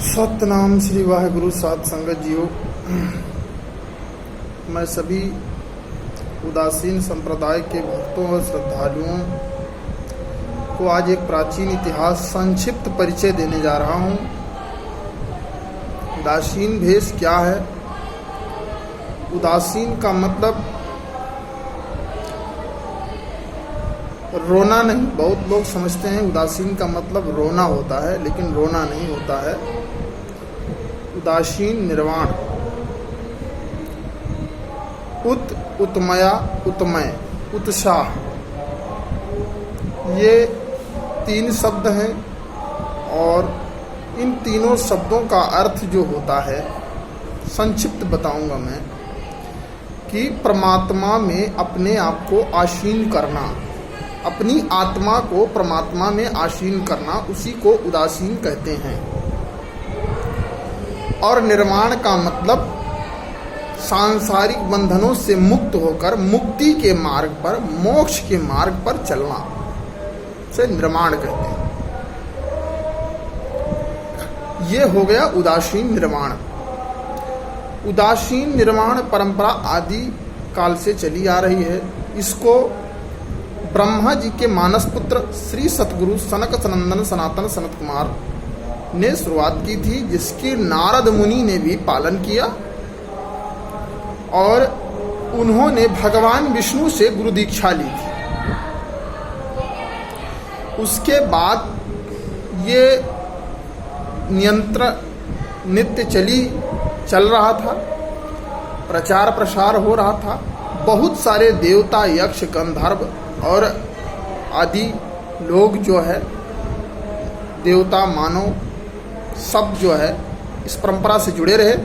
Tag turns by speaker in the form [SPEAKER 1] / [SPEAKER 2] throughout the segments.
[SPEAKER 1] सतनाम श्री वाहेगुरु साध संगत जियो। मैं सभी उदासीन संप्रदाय के भक्तों और श्रद्धालुओं को आज एक प्राचीन इतिहास संक्षिप्त परिचय देने जा रहा हूँ। उदासीन भेष क्या है? उदासीन का मतलब रोना नहीं। बहुत लोग समझते हैं उदासीन का मतलब रोना होता है, लेकिन रोना नहीं होता है। उदासीन निर्वाण, उत्मया, उत्मय, उत्साह, ये तीन शब्द हैं और इन तीनों शब्दों का अर्थ जो होता है संक्षिप्त बताऊंगा मैं कि परमात्मा में अपने आप को आसीन करना, अपनी आत्मा को परमात्मा में आसीन करना, उसी को उदासीन कहते हैं। और निर्वाण का मतलब सांसारिक बंधनों से मुक्त होकर मुक्ति के मार्ग पर, मोक्ष के मार्ग पर चलना से निर्वाण कहते हैं। ये हो गया उदासीन निर्वाण। उदासीन निर्वाण परंपरा आदि काल से चली आ रही है। इसको ब्रह्मा जी के मानस पुत्र श्री सतगुरु सनक सनंदन सनातन सनत कुमार ने शुरुआत की थी, जिसकी नारद मुनि ने भी पालन किया और उन्होंने भगवान विष्णु से गुरु दीक्षा ली थी। उसके बाद ये नियंत्रण नित्य चल रहा था, प्रचार प्रसार हो रहा था। बहुत सारे देवता, यक्ष, गंधर्व और आदि लोग जो है, देवता, मानव, सब जो है इस परंपरा से जुड़े रहे।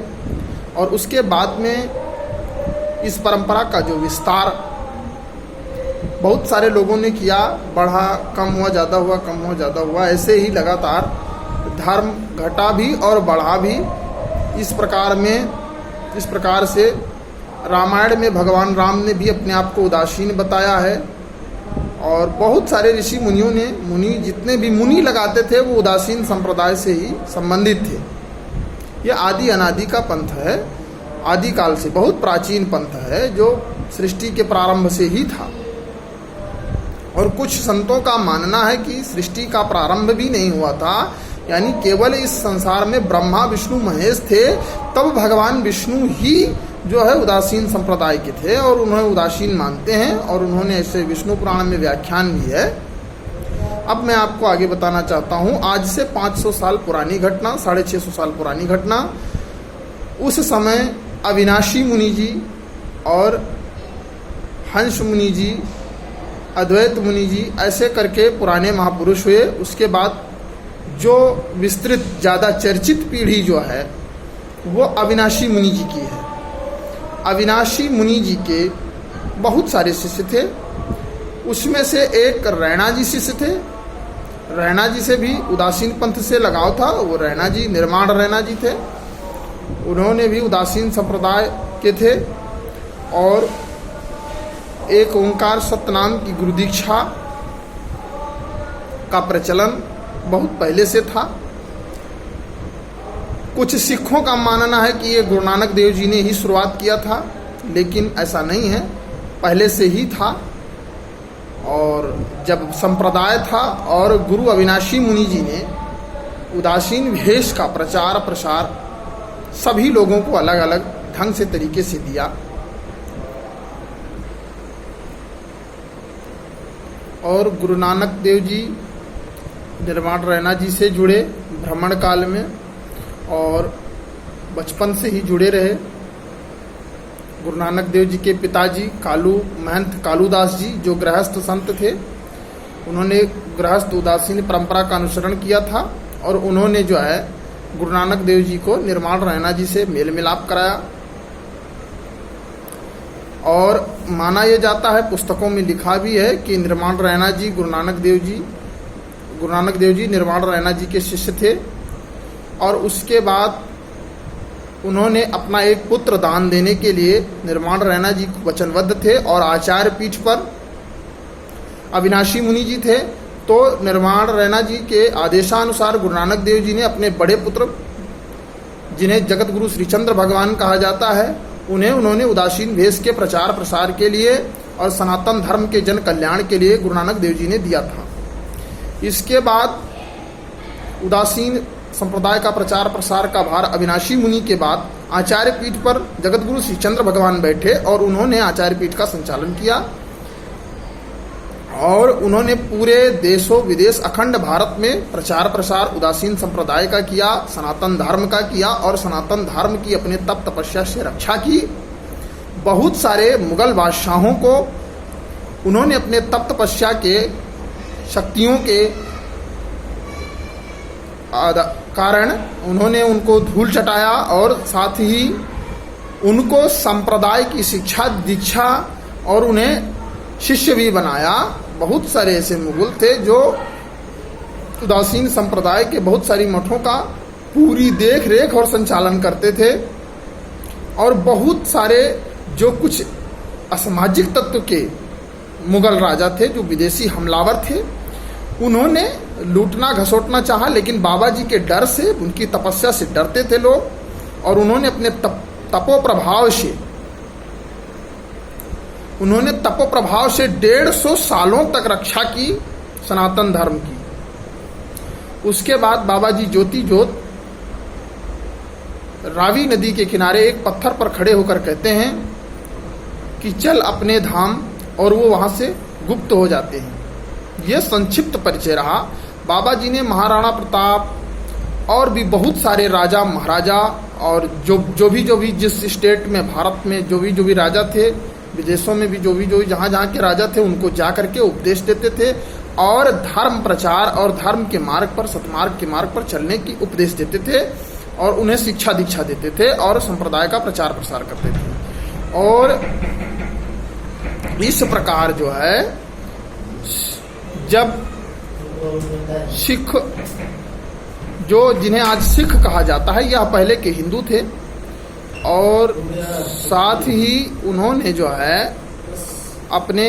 [SPEAKER 1] और उसके बाद में इस परंपरा का जो विस्तार बहुत सारे लोगों ने किया, बढ़ा, कम हुआ, ज़्यादा हुआ, कम हुआ, ज़्यादा हुआ, ऐसे ही लगातार धर्म घटा भी और बढ़ा भी। इस प्रकार से रामायण में भगवान राम ने भी अपने आप को उदासीन बताया है। और बहुत सारे ऋषि मुनियों ने, जितने भी मुनि लगाते थे वो उदासीन संप्रदाय से ही संबंधित थे। ये आदि अनादि का पंथ है, आदि काल से बहुत प्राचीन पंथ है, जो सृष्टि के प्रारंभ से ही था। और कुछ संतों का मानना है कि सृष्टि का प्रारंभ भी नहीं हुआ था, यानी केवल इस संसार में ब्रह्मा विष्णु महेश थे, तब भगवान विष्णु ही जो है उदासीन संप्रदाय के थे और उन्हें उदासीन मानते हैं। और उन्होंने ऐसे विष्णु पुराण में व्याख्यान भी है। अब मैं आपको आगे बताना चाहता हूँ आज से 500 साल पुरानी घटना, 650 साल पुरानी घटना। उस समय अविनाशी मुनि जी और हंस मुनि जी, अद्वैत मुनि जी, ऐसे करके पुराने महापुरुष हुए। उसके बाद जो विस्तृत ज़्यादा चर्चित पीढ़ी जो है वो अविनाशी मुनि जी की है। अविनाशी मुनि जी के बहुत सारे शिष्य थे। उसमें से एक रैना जी शिष्य थे। रैना जी से भी उदासीन पंथ से लगाव था। वो रैना जी निर्माण रैना जी थे। उन्होंने भी उदासीन संप्रदाय के थे और एक ओंकार सतनाम की गुरु दीक्षा का प्रचलन बहुत पहले से था। कुछ सिखों का मानना है कि ये गुरु नानक देव जी ने ही शुरुआत किया था, लेकिन ऐसा नहीं है, पहले से ही था। और जब संप्रदाय था और गुरु अविनाशी मुनि जी ने उदासीन भेष का प्रचार प्रसार सभी लोगों को अलग अलग ढंग से तरीके से दिया। और गुरु नानक देव जी निर्वाण रैना जी से जुड़े भ्रमण काल में और बचपन से ही जुड़े रहे। गुरु नानक देव जी के पिताजी महंत कालूदास जी, जो गृहस्थ संत थे, उन्होंने गृहस्थ उदासीन परंपरा का अनुसरण किया था और उन्होंने जो है गुरु नानक देव जी को निर्माण रैना जी से मेल मिलाप कराया। और माना यह जाता है, पुस्तकों में लिखा भी है कि निर्माण रैना जी गुरु नानक देव जी निर्माण रैना जी के शिष्य थे। और उसके बाद उन्होंने अपना एक पुत्र दान देने के लिए निर्माण रैना जी वचनबद्ध थे। और आचार्य पीठ पर अविनाशी मुनि जी थे। तो निर्वाण रैना जी के आदेशानुसार गुरु नानक देव जी ने अपने बड़े पुत्र जिन्हें जगत गुरु श्रीचंद्र भगवान कहा जाता है, उन्होंने उदासीन भेष के प्रचार प्रसार के लिए और सनातन धर्म के जन कल्याण के लिए गुरु नानक देव जी ने दिया था। इसके बाद उदासीन संप्रदाय का प्रचार प्रसार का भार अविनाशी मुनि के बाद आचार्य पीठ पर जगत गुरु श्रीचंद्र भगवान बैठे और उन्होंने आचार्य पीठ का संचालन किया और उन्होंने पूरे देशों विदेश अखंड भारत में प्रचार प्रसार उदासीन संप्रदाय का किया, सनातन धर्म का किया और सनातन धर्म की अपने तप तपस्या से रक्षा की। बहुत सारे मुगल बादशाहों को उन्होंने अपने तप तपस्या के शक्तियों के कारण उन्होंने उनको धूल चटाया और साथ ही उनको संप्रदाय की शिक्षा दीक्षा और उन्हें शिष्य भी बनाया। बहुत सारे ऐसे मुगल थे जो उदासीन संप्रदाय के बहुत सारी मठों का पूरी देख रेख और संचालन करते थे और बहुत सारे जो कुछ असामाजिक तत्व के मुगल राजा थे जो विदेशी हमलावर थे, उन्होंने लूटना घसोटना चाहा, लेकिन बाबा जी के डर से, उनकी तपस्या से डरते थे लोग और उन्होंने अपने तपोप्रभाव से 150 सालों तक रक्षा की सनातन धर्म की। उसके बाद बाबा जी ज्योति ज्योत रावी नदी के किनारे एक पत्थर पर खड़े होकर कहते हैं कि चल अपने धाम, और वो वहां से गुप्त हो जाते हैं। यह संक्षिप्त परिचय रहा। बाबा जी ने महाराणा प्रताप और भी बहुत सारे राजा महाराजा और जो भी जिस स्टेट में भारत में जो भी राजा थे, विदेशों में भी जो भी जहाँ के राजा थे, उनको जा करके उपदेश देते थे और धर्म प्रचार और धर्म के मार्ग पर, सतमार्ग के मार्ग पर चलने की उपदेश देते थे और उन्हें शिक्षा दीक्षा देते थे और संप्रदाय का प्रचार प्रसार करते थे। और इस प्रकार जो है जब सिख, जो जिन्हें आज सिख कहा जाता है, यह पहले के हिंदू थे और साथ ही उन्होंने जो है अपने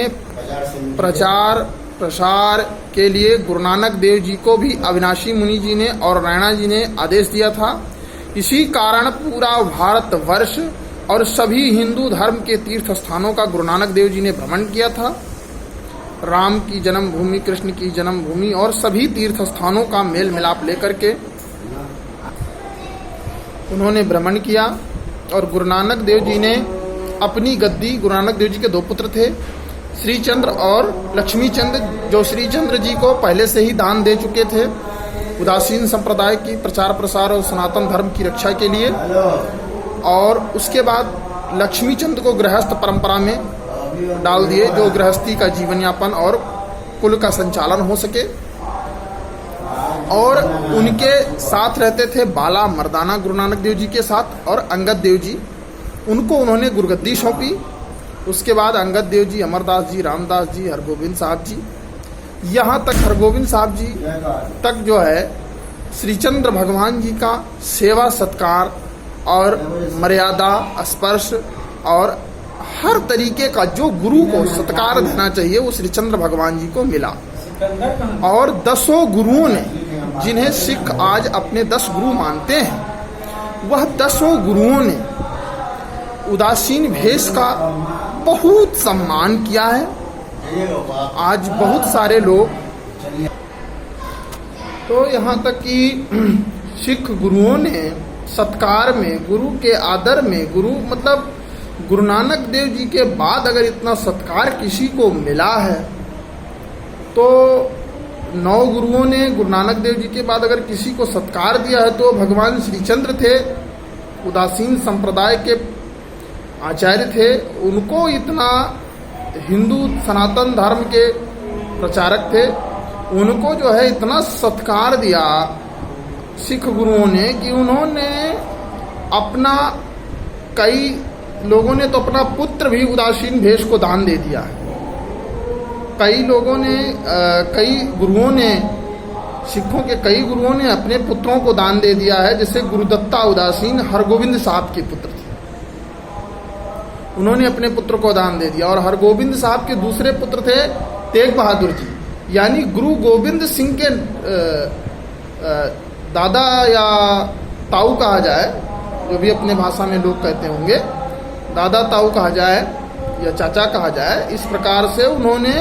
[SPEAKER 1] प्रचार प्रसार के लिए गुरु नानक देव जी को भी अविनाशी मुनि जी ने और रैना जी ने आदेश दिया था। इसी कारण पूरा भारतवर्ष और सभी हिंदू धर्म के तीर्थ स्थानों का गुरु नानक देव जी ने भ्रमण किया था। राम की जन्मभूमि, कृष्ण की जन्मभूमि और सभी तीर्थ स्थानों का मेल मिलाप लेकर के उन्होंने भ्रमण किया। और गुरु नानक देव जी ने अपनी गद्दी, गुरु नानक देव जी के 2 पुत्र थे, श्रीचंद्र और लक्ष्मी चंद्र, जो श्रीचंद्र जी को पहले से ही दान दे चुके थे उदासीन संप्रदाय की प्रचार प्रसार और सनातन धर्म की रक्षा के लिए। और उसके बाद लक्ष्मी चंद्र को गृहस्थ परंपरा में डाल दिए, जो गृहस्थी का जीवन यापन और कुल का संचालन हो सके। और उनके साथ रहते थे बाला मर्दाना गुरु नानक देव जी के साथ और अंगद देव जी, उनको उन्होंने गुरगद्दी सौंपी। उसके बाद अंगद देव जी, अमरदास जी, रामदास जी, हरगोविंद साहब जी, यहाँ तक हरगोविंद साहब जी तक जो है श्रीचंद्र भगवान जी का सेवा सत्कार और मर्यादा स्पर्श और हर तरीके का जो गुरु को सत्कार देना चाहिए वो श्रीचंद्र भगवान जी को मिला। और 10 गुरुओं ने, जिन्हें सिख आज अपने 10 गुरु मानते हैं, वह 10 गुरुओं ने उदासीन भेष का बहुत सम्मान किया है। आज बहुत सारे लोग तो यहाँ तक कि सिख गुरुओं ने सत्कार में, गुरु के आदर में, गुरु मतलब गुरु नानक देव जी के बाद अगर इतना सत्कार किसी को मिला है तो 9 गुरुओं ने गुरु नानक देव जी के बाद अगर किसी को सत्कार दिया है तो भगवान श्रीचंद्र थे, उदासीन संप्रदाय के आचार्य थे। उनको इतना, हिंदू सनातन धर्म के प्रचारक थे, उनको जो है इतना सत्कार दिया सिख गुरुओं ने कि उन्होंने अपना, कई लोगों ने तो अपना पुत्र भी उदासीन भेष को दान दे दिया है। कई लोगों ने, कई गुरुओं ने, सिखों के कई गुरुओं ने अपने पुत्रों को दान दे दिया है। जैसे गुरुदत्ता उदासीन हरगोविंद साहब के पुत्र थे, उन्होंने अपने पुत्र को दान दे दिया। और हरगोविंद साहब के दूसरे पुत्र थे तेग बहादुर जी, यानी गुरु गोविंद सिंह के दादा या ताऊ कहा जाए, जो भी अपने भाषा में लोग कहते होंगे, दादा ताऊ कहा जाए या चाचा कहा जाए, इस प्रकार से उन्होंने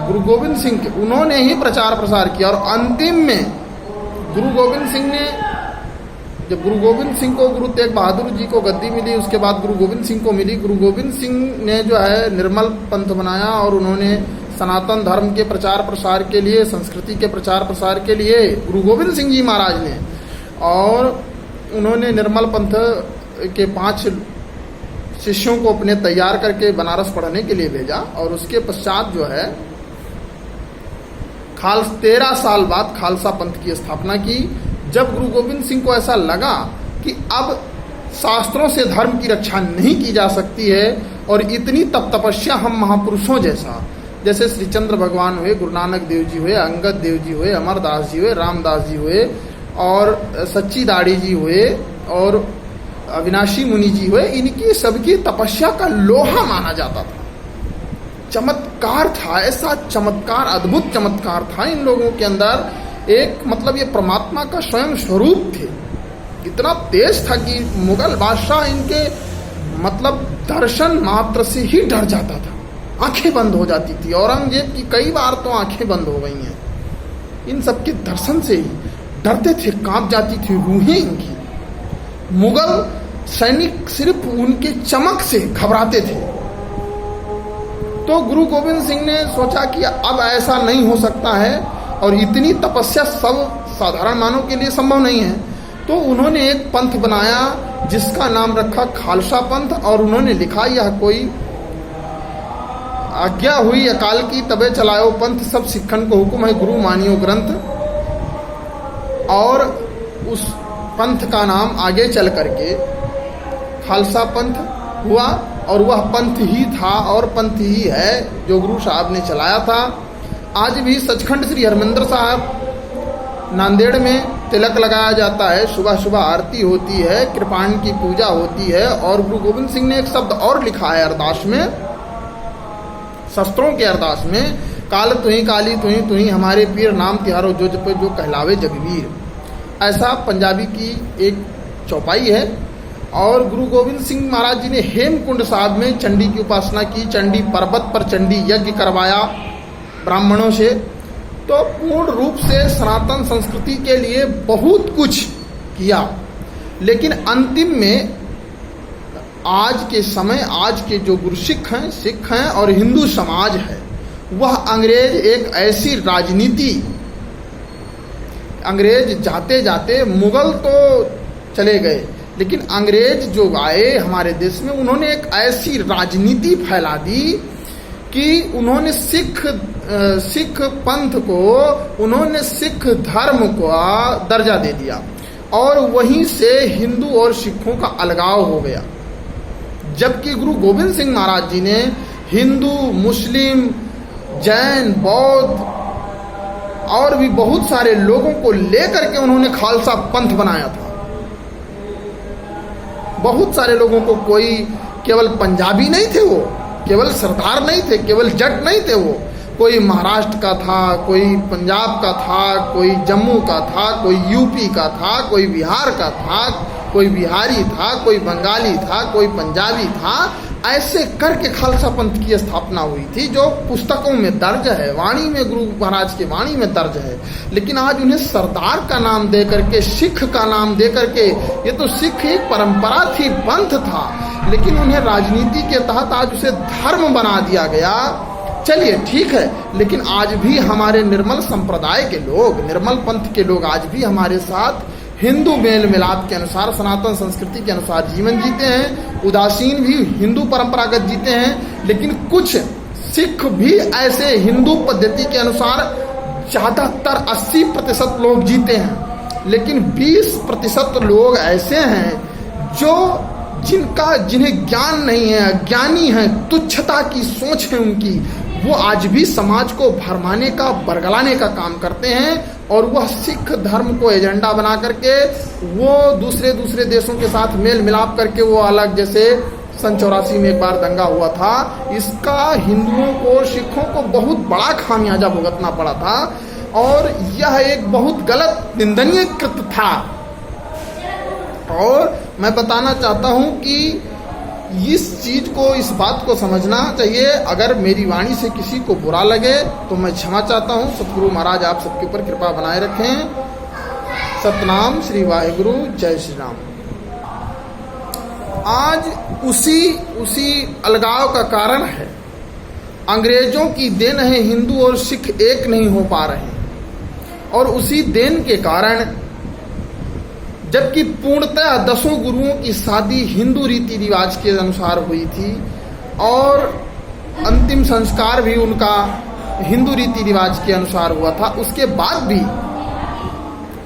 [SPEAKER 1] गुरु गोविंद सिंह के उन्होंने ही प्रचार प्रसार किया। और अंतिम में गुरु गोविंद सिंह ने, जब गुरु गोविंद सिंह को गुरु तेग बहादुर जी को गद्दी मिली, उसके बाद गुरु गोविंद सिंह को मिली, गुरु गोविंद सिंह ने जो है निर्मल पंथ बनाया और उन्होंने सनातन धर्म के प्रचार प्रसार के लिए, संस्कृति के प्रचार प्रसार के लिए गुरु गोविंद सिंह जी महाराज ने, और उन्होंने निर्मल पंथ के 5 शिष्यों को अपने तैयार करके बनारस पढ़ने के लिए भेजा। और उसके पश्चात जो है 13 साल बाद खालसा पंथ की स्थापना की। जब गुरु गोविंद सिंह को ऐसा लगा कि अब शास्त्रों से धर्म की रक्षा नहीं की जा सकती है और इतनी तपस्या हम महापुरुषों जैसे श्रीचंद्र भगवान हुए, गुरु नानक देव जी हुए, अंगद देव जी हुए, अमरदास जी हुए, रामदास जी हुए और सच्ची दाढ़ी जी हुए और अविनाशी मुनि जी हुए, इनकी सबकी तपस्या का लोहा माना जाता था। चमत्कार था, ऐसा चमत्कार, अद्भुत चमत्कार था इन लोगों के अंदर। एक मतलब ये परमात्मा का स्वयं स्वरूप थे। इतना तेज था कि मुगल बादशाह इनके मतलब दर्शन मात्र से ही डर जाता था, आंखें बंद हो जाती थी। औरंगजेब की कई बार तो आंखें बंद हो गई हैं इन सबके दर्शन से ही, डरते थे, कांप जाती थी रूहें इनकी। मुगल सैनिक सिर्फ उनके चमक से घबराते थे। तो गुरु गोविंद सिंह ने सोचा कि अब ऐसा नहीं हो सकता है और इतनी तपस्या सब साधारण मानव के लिए संभव नहीं है। तो उन्होंने एक पंथ बनाया जिसका नाम रखा खालसा पंथ, और उन्होंने लिखा यह कोई आज्ञा हुई अकाल की तबे चलायो पंथ, सब सिखन को हुक्म है गुरु मानियो ग्रंथ। और उस पंथ का नाम आगे चल करके खालसा पंथ हुआ और वह पंथ ही था और पंथ ही है जो गुरु साहब ने चलाया था। आज भी सचखंड श्री हरमंदिर साहब नांदेड़ में तिलक लगाया जाता है, सुबह सुबह आरती होती है, कृपाण की पूजा होती है। और गुरु गोविंद सिंह ने एक शब्द और लिखा है अरदास में, शस्त्रों के अरदास में, काल तुही काली तुही हमारे पीर नाम तिहारो जो जपे जो कहलावे जगवीर। ऐसा पंजाबी की एक चौपाई है। और गुरु गोविंद सिंह महाराज जी ने हेमकुंड साहब में चंडी की उपासना की, चंडी पर्वत पर चंडी यज्ञ करवाया ब्राह्मणों से। तो पूर्ण रूप से सनातन संस्कृति के लिए बहुत कुछ किया। लेकिन अंतिम में आज के समय, आज के जो गुरु सिख हैं और हिंदू समाज है, वह अंग्रेज एक ऐसी राजनीति, अंग्रेज जाते जाते, मुगल तो चले गए लेकिन अंग्रेज जो आए हमारे देश में, उन्होंने एक ऐसी राजनीति फैला दी कि उन्होंने सिख पंथ को, उन्होंने सिख धर्म को दर्जा दे दिया और वहीं से हिंदू और सिखों का अलगाव हो गया। जबकि गुरु गोविंद सिंह महाराज जी ने हिंदू, मुस्लिम, जैन, बौद्ध और भी बहुत सारे लोगों को लेकर के उन्होंने खालसा पंथ बनाया था। बहुत सारे लोगों को, कोई केवल पंजाबी नहीं थे, वो केवल सरदार नहीं थे, केवल जट नहीं थे, वो कोई महाराष्ट्र का था, कोई पंजाब का था, कोई जम्मू का था, कोई यूपी का था, कोई बिहार का था, कोई बिहारी था, कोई बंगाली था, कोई पंजाबी था। ऐसे करके खालसा पंथ की स्थापना हुई थी, जो पुस्तकों में दर्ज है, वाणी में, गुरु महाराज की वाणी में दर्ज है। लेकिन आज उन्हें सरदार का नाम दे करके, सिख का नाम दे करके, ये तो सिख एक परंपरा थी, पंथ था, लेकिन उन्हें राजनीति के तहत आज उसे धर्म बना दिया गया। चलिए ठीक है, लेकिन आज भी हमारे निर्मल संप्रदाय के लोग, निर्मल पंथ के लोग आज भी हमारे साथ हिंदू मेल मिलाप के अनुसार, सनातन संस्कृति के अनुसार जीवन जीते हैं। उदासीन भी हिंदू परंपरागत जीते हैं, लेकिन कुछ सिख भी ऐसे हिंदू पद्धति के अनुसार ज़्यादातर 80% लोग जीते हैं। लेकिन 20% लोग ऐसे हैं जो जिन्हें ज्ञान नहीं है, अज्ञानी हैं, तुच्छता की सोच है उनकी, वो आज भी समाज को भरमाने का, बरगलाने का काम करते हैं। और वह सिख धर्म को एजेंडा बना करके वो दूसरे देशों के साथ मेल मिलाप करके वो अलग, जैसे सन 84 में एक बार दंगा हुआ था, इसका हिंदुओं को, सिखों को बहुत बड़ा खामियाजा भुगतना पड़ा था। और यह एक बहुत गलत, निंदनीय कृत्य था। और मैं बताना चाहता हूं कि इस चीज को, इस बात को समझना चाहिए। अगर मेरी वाणी से किसी को बुरा लगे तो मैं क्षमा चाहता हूं। सतगुरु महाराज आप सबके ऊपर कृपा बनाए रखें। सतनाम श्री वाहेगुरु, जय श्री राम। आज उसी अलगाव का कारण है। अंग्रेजों की देन है, हिंदू और सिख एक नहीं हो पा रहे, और उसी देन के कारण, जबकि पूर्णतः 10 गुरुओं की शादी हिंदू रीति रिवाज के अनुसार हुई थी और अंतिम संस्कार भी उनका हिंदू रीति रिवाज के अनुसार हुआ था, उसके बाद भी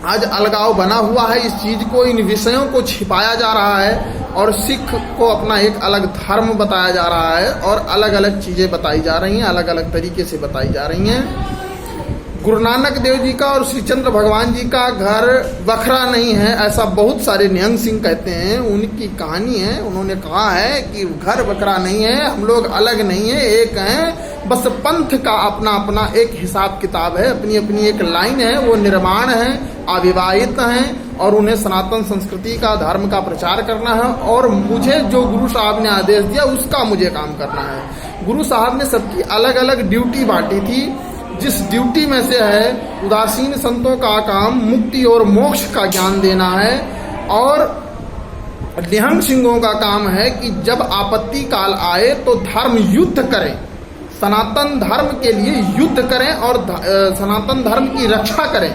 [SPEAKER 1] आज अलगाव बना हुआ है। इस चीज को, इन विषयों को छिपाया जा रहा है और सिख को अपना एक अलग धर्म बताया जा रहा है और अलग अलग चीजें बताई जा रही हैं, अलग अलग तरीके से बताई जा रही हैं। गुरु नानक देव जी का और श्री चंद्र भगवान जी का घर बखरा नहीं है, ऐसा बहुत सारे निहंग सिंह कहते हैं। उनकी कहानी है, उन्होंने कहा है कि घर बखरा नहीं है, हम लोग अलग नहीं है, एक हैं। बस पंथ का अपना अपना एक हिसाब किताब है, अपनी अपनी एक लाइन है, वो निर्माण है, अविवाहित हैं और उन्हें सनातन संस्कृति का, धर्म का प्रचार करना है। और मुझे जो गुरु साहब ने आदेश दिया उसका मुझे काम करना है। गुरु साहब ने सबकी अलग अलग ड्यूटी बांटी थी, जिस ड्यूटी में से है उदासीन संतों का काम मुक्ति और मोक्ष का ज्ञान देना है, और निहंग सिंहों का काम है कि जब आपत्ति काल आए तो धर्म युद्ध करें, सनातन धर्म के लिए युद्ध करें और सनातन धर्म की रक्षा करें।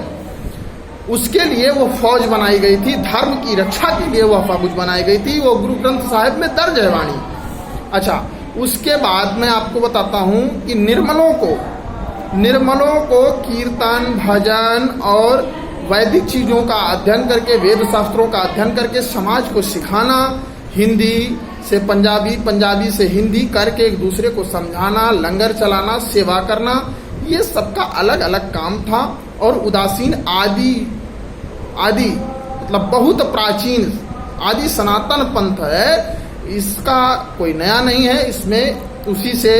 [SPEAKER 1] उसके लिए वो फौज बनाई गई थी, धर्म की रक्षा के लिए वो फौज बनाई गई थी। वो गुरु ग्रंथ साहिब में दर्ज है वाणी। अच्छा, उसके बाद मैं आपको बताता हूं कि निर्मलों को कीर्तन, भजन और वैदिक चीजों का अध्ययन करके, वेद शास्त्रों का अध्ययन करके समाज को सिखाना, हिंदी से पंजाबी, पंजाबी से हिंदी करके एक दूसरे को समझाना, लंगर चलाना, सेवा करना, ये सबका अलग अलग काम था। और उदासीन आदि मतलब बहुत प्राचीन आदि सनातन पंथ है, इसका कोई नया नहीं है। इसमें उसी से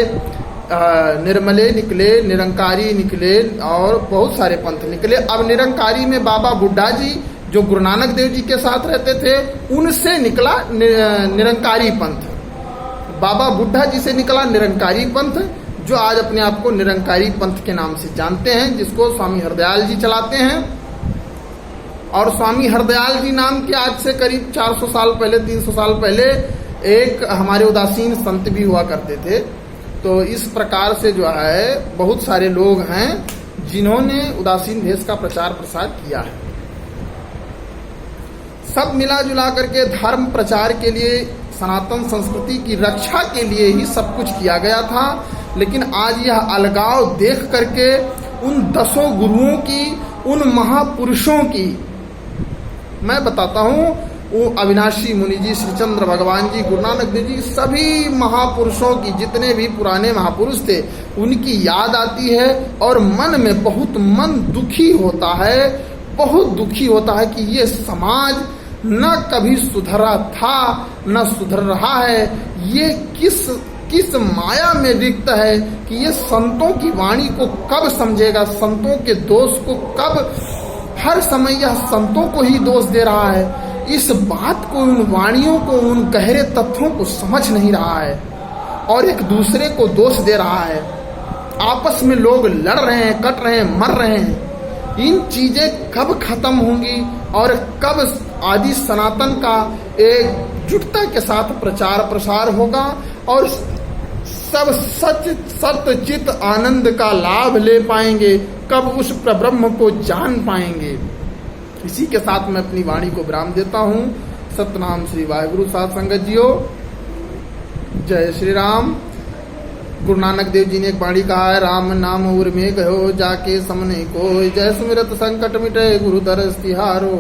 [SPEAKER 1] निर्मले निकले, निरंकारी निकले और बहुत सारे पंथ निकले। अब निरंकारी में बाबा बुड्ढा जी जो गुरु नानक देव जी के साथ रहते थे, उनसे निकला निरंकारी पंथ। बाबा बुड्ढा जी से निकला निरंकारी पंथ, जो आज अपने आप को निरंकारी पंथ के नाम से जानते हैं, जिसको स्वामी हरदयाल जी चलाते हैं। और स्वामी हरदयाल जी नाम के आज से करीब 400 साल पहले, 300 साल पहले एक हमारे उदासीन संत भी हुआ करते थे। तो इस प्रकार से जो है बहुत सारे लोग हैं जिन्होंने उदासीन भेष का प्रचार प्रसार किया है। सब मिला जुला करके धर्म प्रचार के लिए, सनातन संस्कृति की रक्षा के लिए ही सब कुछ किया गया था। लेकिन आज यह अलगाव देख करके उन 10 गुरुओं की, उन महापुरुषों की, मैं बताता हूं, वो अविनाशी मुनि जी, श्री चंद्र भगवान जी, गुरु नानक देव जी, सभी महापुरुषों की, जितने भी पुराने महापुरुष थे, उनकी याद आती है और मन में बहुत दुखी होता है, बहुत दुखी होता है कि ये समाज न कभी सुधरा था, न सुधर रहा है। ये किस माया में रिक्त है कि ये संतों की वाणी को कब समझेगा, संतों के दोष को कब, हर समय यह संतों को ही दोष दे रहा है। इस बात को, उन वाणियों को, उन गहरे तत्वों को समझ नहीं रहा है और एक दूसरे को दोष दे रहा है। आपस में लोग लड़ रहे हैं, कट रहे हैं, मर रहे हैं। इन चीजें कब खत्म होंगी और कब आदि सनातन का एकजुटता के साथ प्रचार प्रसार होगा और सब सत्य चित आनंद का लाभ ले पाएंगे, कब उस प्रब्रह्म को जान पाएंगे। इसी के साथ मैं अपनी वाणी को विराम देता हूँ। सतनाम श्री वाहेगुरु साध संगत जियो, जय श्री राम। गुरु नानक देव जी ने एक वाणी कहा है, राम नाम उर में गयो जाके समने को, जय सुमिरत संकट मिटे गुरु दरस तिहारो।